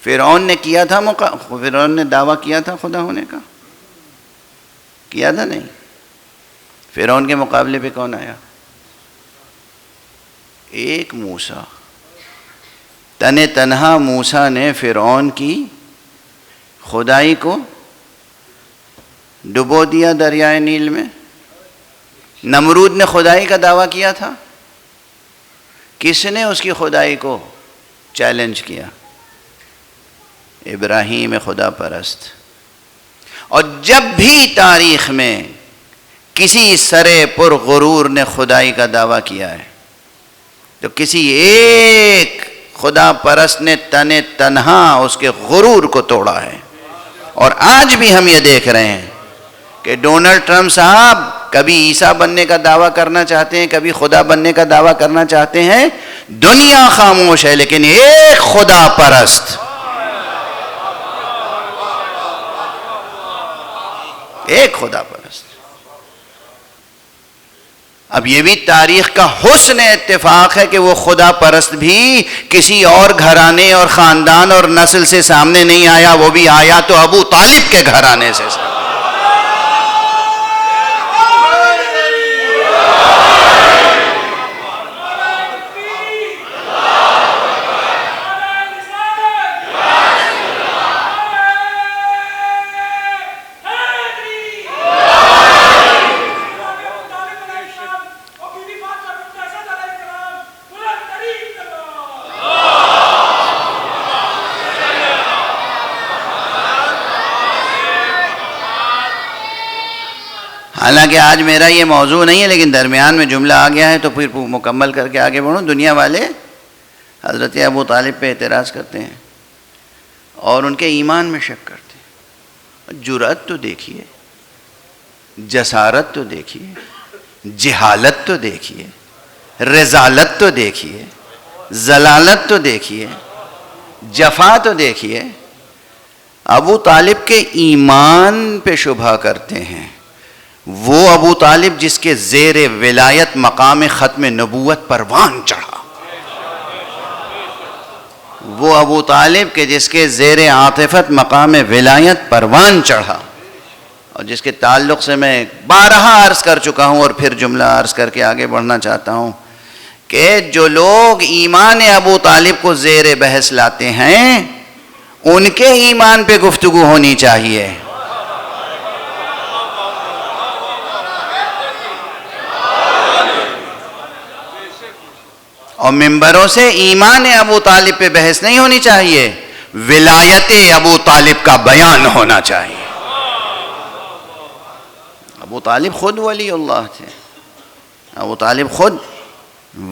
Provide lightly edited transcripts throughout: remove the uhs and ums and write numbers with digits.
فرعون نے کیا تھا فرعون نے دعویٰ کیا تھا خدا ہونے کا؟ کیا تھا نہیں؟ فرعون کے مقابلے پہ کون آیا؟ ایک موسیٰ. تنہا موسیٰ نے فرعون کی خدائی کو ڈبو دیا دریائے نیل میں. نمرود نے خدائی کا دعویٰ کیا تھا. کس نے اس کی خدائی کو چیلنج کیا؟ ابراہیم خدا پرست. اور جب بھی تاریخ میں کسی سرے پر غرور نے خدائی کا دعویٰ کیا ہے تو کسی ایک خدا پرست نے تنہا اس کے غرور کو توڑا ہے. اور آج بھی ہم یہ دیکھ رہے ہیں کہ ڈونلڈ ٹرمپ صاحب کبھی عیسیٰ بننے کا دعویٰ کرنا چاہتے ہیں، کبھی خدا بننے کا دعویٰ کرنا چاہتے ہیں. دنیا خاموش ہے لیکن ایک خدا پرست، ایک خدا پرست. اب یہ بھی تاریخ کا حسن اتفاق ہے کہ وہ خدا پرست بھی کسی اور گھرانے اور خاندان اور نسل سے سامنے نہیں آیا، وہ بھی آیا تو ابو طالب کے گھرانے سے. حالانکہ آج میرا یہ موضوع نہیں ہے لیکن درمیان میں جملہ آ گیا ہے تو پھر مکمل کر کے آگے بڑھوں. دنیا والے حضرت ابو طالب پہ اعتراض کرتے ہیں اور ان کے ایمان میں شک کرتے ہیں. جرأت تو دیکھیے، جسارت تو دیکھیے، جہالت تو دیکھیے، رذالت تو دیکھیے، ضلالت تو دیکھیے، جفا تو دیکھیے. ابو طالب کے ایمان پہ شبہ کرتے ہیں. وہ ابو طالب جس کے زیر ولایت مقام ختم نبوت پروان چڑھا، وہ ابو طالب کے جس کے زیر عاطفت مقام ولایت پروان چڑھا، اور جس کے تعلق سے میں بارہا عرض کر چکا ہوں اور پھر جملہ عرض کر کے آگے بڑھنا چاہتا ہوں کہ جو لوگ ایمان ابو طالب کو زیر بحث لاتے ہیں ان کے ایمان پہ گفتگو ہونی چاہیے. اور ممبروں سے ایمان ابو طالب پہ بحث نہیں ہونی چاہیے، ولایت ابو طالب کا بیان ہونا چاہیے. ابو طالب خود ولی اللہ تھے، ابو طالب خود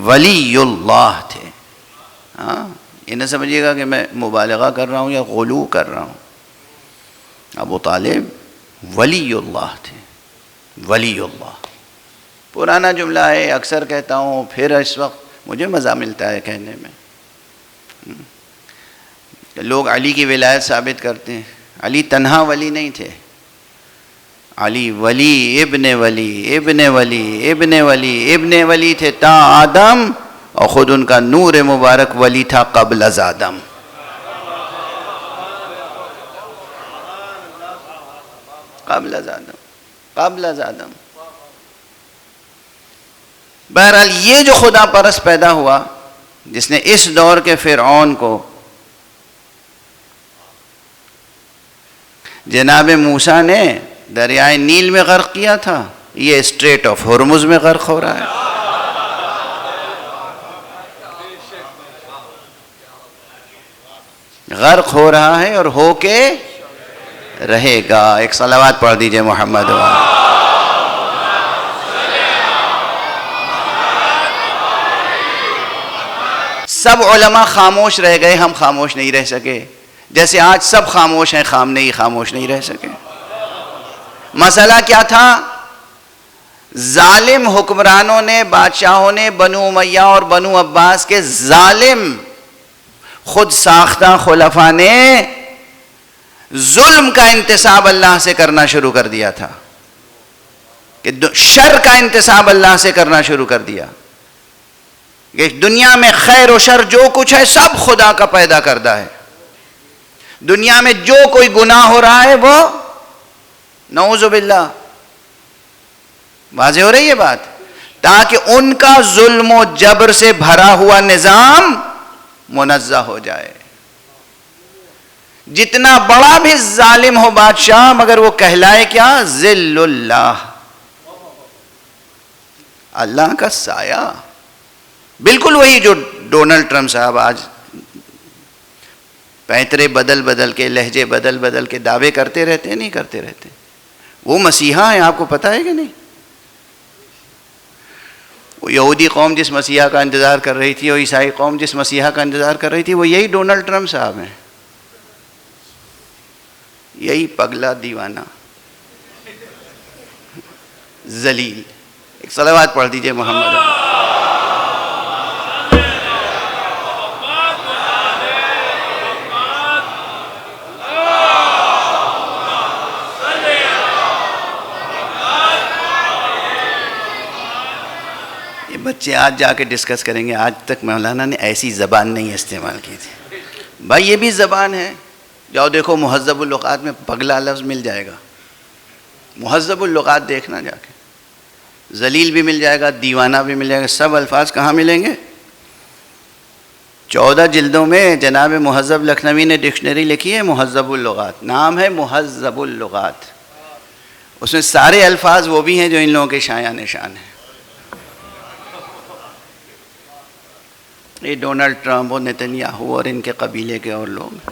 ولی اللہ تھے. ہاں، یہ نہ سمجھیے گا کہ میں مبالغہ کر رہا ہوں یا غلو کر رہا ہوں. ابو طالب ولی اللہ تھے، ولی اللہ. پرانا جملہ ہے، اکثر کہتا ہوں، پھر اس وقت مجھے مزہ ملتا ہے کہنے میں. لوگ علی کی ولایت ثابت کرتے ہیں. علی تنہا ولی نہیں تھے، علی ولی ابن ولی ابن ولی ابن ولی ابن ولی تھے تا آدم، اور خود ان کا نور مبارک ولی تھا قبل از آدم. قبل از آدم، قبل از آدم. بہرحال یہ جو خدا پرست پیدا ہوا جس نے اس دور کے فرعون کو جناب موسیٰ نے دریائے نیل میں غرق کیا تھا، یہ اسٹریٹ آف ہرمز میں غرق ہو رہا ہے. غرق ہو رہا ہے اور ہو کے رہے گا. ایک صلوات پڑھ دیجئے محمد وآلہ. سب علماء خاموش رہ گئے، ہم خاموش نہیں رہ سکے. جیسے آج سب خاموش ہیں، خاموش نہیں رہ سکے. مسئلہ کیا تھا؟ ظالم حکمرانوں نے، بادشاہوں نے، بنو امیہ اور بنو عباس کے ظالم خود ساختہ خلفاء نے ظلم کا انتساب اللہ سے کرنا شروع کر دیا تھا، کہ شر کا انتساب اللہ سے کرنا شروع کر دیا کہ دنیا میں خیر و شر جو کچھ ہے سب خدا کا پیدا کردہ ہے. دنیا میں جو کوئی گناہ ہو رہا ہے وہ نعوذ باللہ. واضح ہو رہی ہے بات؟ تاکہ ان کا ظلم و جبر سے بھرا ہوا نظام منزہ ہو جائے. جتنا بڑا بھی ظالم ہو بادشاہ مگر وہ کہلائے کیا؟ ذل اللہ، اللہ کا سایہ. بالکل وہی جو ڈونلڈ ٹرمپ صاحب آج پیترے بدل بدل کے، لہجے بدل بدل کے دعوے کرتے رہتے، نہیں کرتے رہتے. وہ مسیحا ہیں، آپ کو پتہ ہے کہ نہیں؟ وہ یہودی قوم جس مسیحا کا انتظار کر رہی تھی، اور عیسائی قوم جس مسیحا کا انتظار کر رہی تھی، وہ یہی ڈونلڈ ٹرمپ صاحب ہیں. یہی پگلا دیوانہ ذلیل. ایک صلوات پڑھ دیجئے محمد. یہ بچے آج جا کے ڈسکس کریں گے آج تک مولانا نے ایسی زبان نہیں استعمال کی تھی. بھائی یہ بھی زبان ہے. جاؤ دیکھو مہذب اللغات میں پگلا لفظ مل جائے گا. مہذب اللغات دیکھنا جا کے، ذلیل بھی مل جائے گا، دیوانہ بھی مل جائے گا. سب الفاظ کہاں ملیں گے؟ 14 جلدوں میں جناب مہذب لکھنوی نے ڈکشنری لکھی ہے مہذب اللغات، نام ہے مہذب اللغات. اس میں سارے الفاظ وہ بھی ہیں جو ان لوگوں کے شایان نشان ہیں. یہ ڈونلڈ ٹرمپ اور نیتنیاہو اور ان کے قبیلے کے اور لوگ،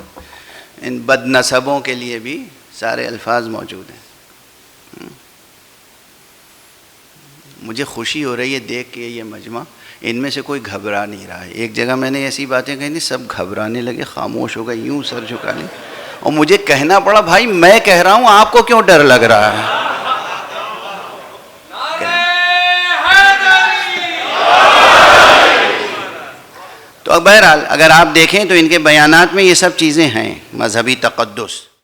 ان بد نسبوں کے لیے بھی سارے الفاظ موجود ہیں. مجھے خوشی ہو رہی ہے دیکھ کے یہ مجمع، ان میں سے کوئی گھبرا نہیں رہا ہے. ایک جگہ میں نے ایسی باتیں کہی تھی، سب گھبرانے لگے، خاموش ہو گئے، یوں سر جھکا لیں، اور مجھے کہنا پڑا بھائی میں کہہ رہا ہوں، آپ کو کیوں ڈر لگ رہا ہے؟ تو بہرحال اگر آپ دیکھیں تو ان کے بیانات میں یہ سب چیزیں ہیں. مذہبی تقدس،